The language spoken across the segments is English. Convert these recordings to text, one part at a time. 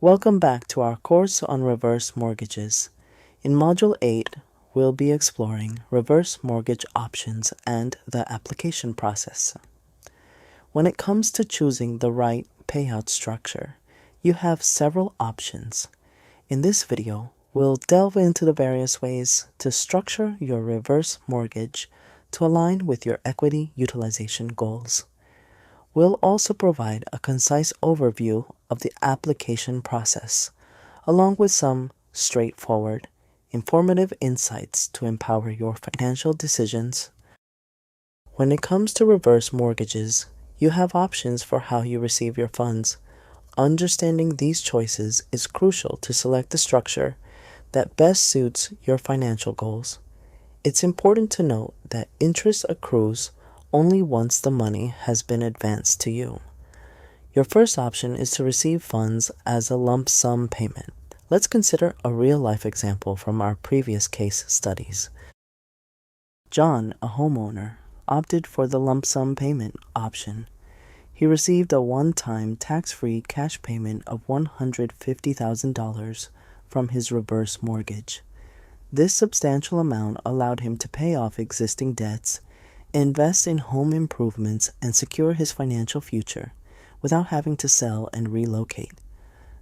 Welcome back to our course on reverse mortgages. In Module 8, we'll be exploring reverse mortgage options and the application process. When it comes to choosing the right payout structure, you have several options. In this video, we'll delve into the various ways to structure your reverse mortgage to align with your equity utilization goals. We'll also provide a concise overview of the application process, along with some straightforward, informative insights to empower your financial decisions. When it comes to reverse mortgages, you have options for how you receive your funds. Understanding these choices is crucial to select the structure that best suits your financial goals. It's important to note that interest accrues only once the money has been advanced to you. Your first option is to receive funds as a lump sum payment. Let's consider a real-life example from our previous case studies. John, a homeowner, opted for the lump sum payment option. He received a one-time tax-free cash payment of $150,000 from his reverse mortgage. This substantial amount allowed him to pay off existing debts, invest in home improvements, and secure his financial future without having to sell and relocate.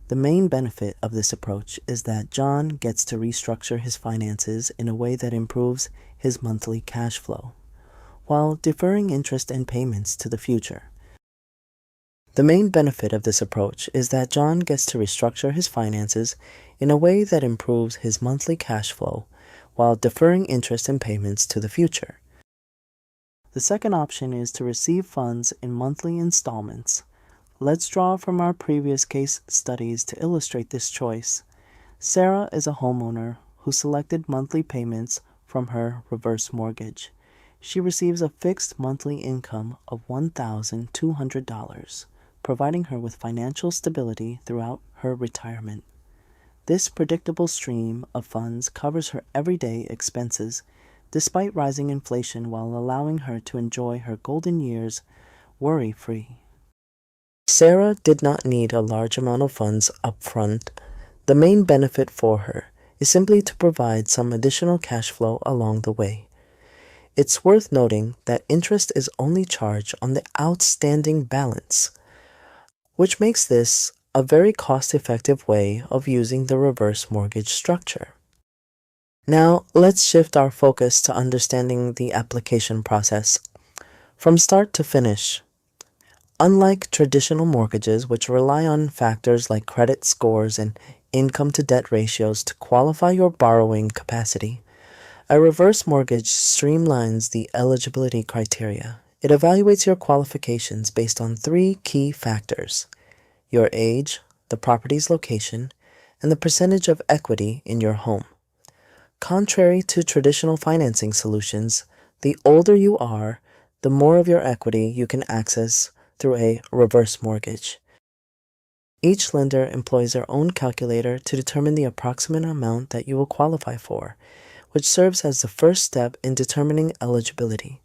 The main benefit of this approach is that John gets to restructure his finances in a way that improves his monthly cash flow, while deferring interest and payments to the future. The main benefit of this approach is that John gets to restructure his finances in a way that improves his monthly cash flow, while deferring interest and payments to the future. The second option is to receive funds in monthly installments. Let's draw from our previous case studies to illustrate this choice. Sarah is a homeowner who selected monthly payments from her reverse mortgage. She receives a fixed monthly income of $1,200, providing her with financial stability throughout her retirement. This predictable stream of funds covers her everyday expenses, despite rising inflation, while allowing her to enjoy her golden years worry-free. Sarah did not need a large amount of funds up front. The main benefit for her is simply to provide some additional cash flow along the way. It's worth noting that interest is only charged on the outstanding balance, which makes this a very cost-effective way of using the reverse mortgage structure. Now, let's shift our focus to understanding the application process. From start to finish, unlike traditional mortgages, which rely on factors like credit scores and income-to-debt ratios to qualify your borrowing capacity, a reverse mortgage streamlines the eligibility criteria. It evaluates your qualifications based on three key factors: your age, the property's location, and the percentage of equity in your home. Contrary to traditional financing solutions, the older you are, the more of your equity you can access through a reverse mortgage. Each lender employs their own calculator to determine the approximate amount that you will qualify for, which serves as the first step in determining eligibility.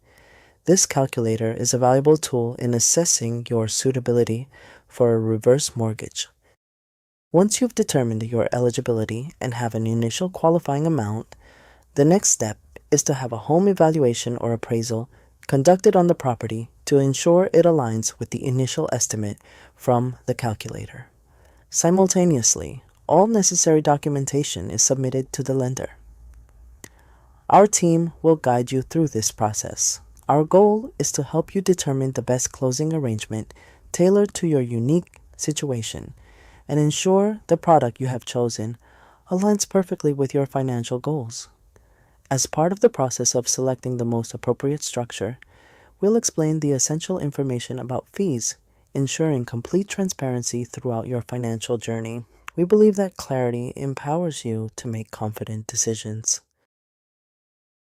This calculator is a valuable tool in assessing your suitability for a reverse mortgage. Once you've determined your eligibility and have an initial qualifying amount, the next step is to have a home evaluation or appraisal conducted on the property to ensure it aligns with the initial estimate from the calculator. Simultaneously, all necessary documentation is submitted to the lender. Our team will guide you through this process. Our goal is to help you determine the best closing arrangement tailored to your unique situation and ensure the product you have chosen aligns perfectly with your financial goals. As part of the process of selecting the most appropriate structure, we'll explain the essential information about fees, ensuring complete transparency throughout your financial journey. We believe that clarity empowers you to make confident decisions.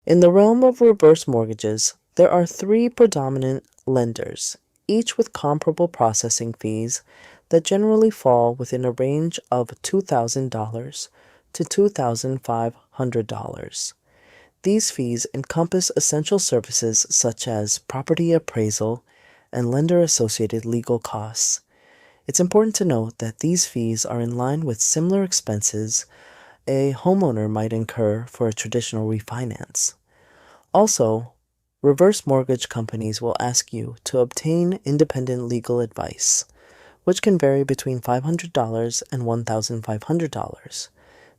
In the realm of reverse mortgages, there are three predominant lenders, each with comparable processing fees that generally fall within a range of $2,000 to $2,500. These fees encompass essential services such as property appraisal and lender-associated legal costs. It's important to note that these fees are in line with similar expenses a homeowner might incur for a traditional refinance. Also, reverse mortgage companies will ask you to obtain independent legal advice, which can vary between $500 and $1,500.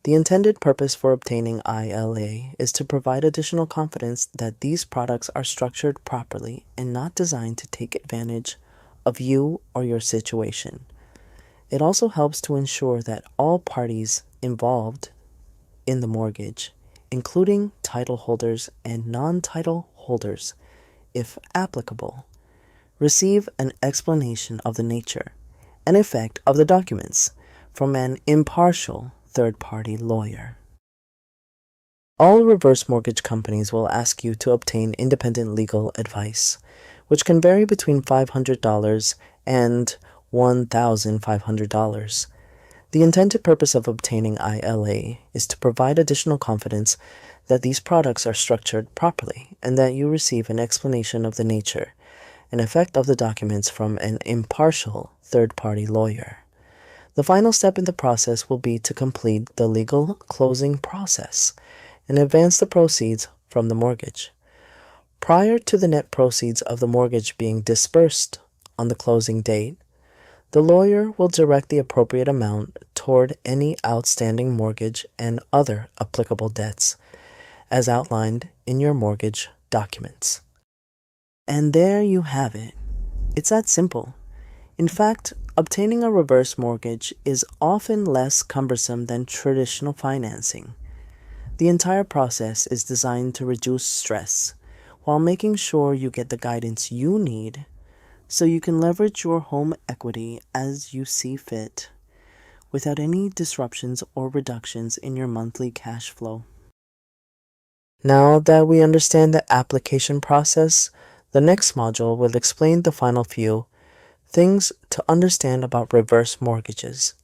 The intended purpose for obtaining ILA is to provide additional confidence that these products are structured properly and not designed to take advantage of you or your situation. It also helps to ensure that all parties involved in the mortgage, including title holders and non-title holders, if applicable, receive an explanation of the nature and effect of the documents from an impartial third-party lawyer. All reverse mortgage companies will ask you to obtain independent legal advice, which can vary between $500 and $1,500. The intended purpose of obtaining ILA is to provide additional confidence that these products are structured properly and that you receive an explanation of the nature and effect of the documents from an impartial third-party lawyer. The final step in the process will be to complete the legal closing process and advance the proceeds from the mortgage. Prior to the net proceeds of the mortgage being disbursed on the closing date, the lawyer will direct the appropriate amount toward any outstanding mortgage and other applicable debts, as outlined in your mortgage documents. And there you have it. It's that simple. In fact, obtaining a reverse mortgage is often less cumbersome than traditional financing. The entire process is designed to reduce stress while making sure you get the guidance you need so you can leverage your home equity as you see fit without any disruptions or reductions in your monthly cash flow. Now that we understand the application process, the next module will explain the final few things to understand about reverse mortgages.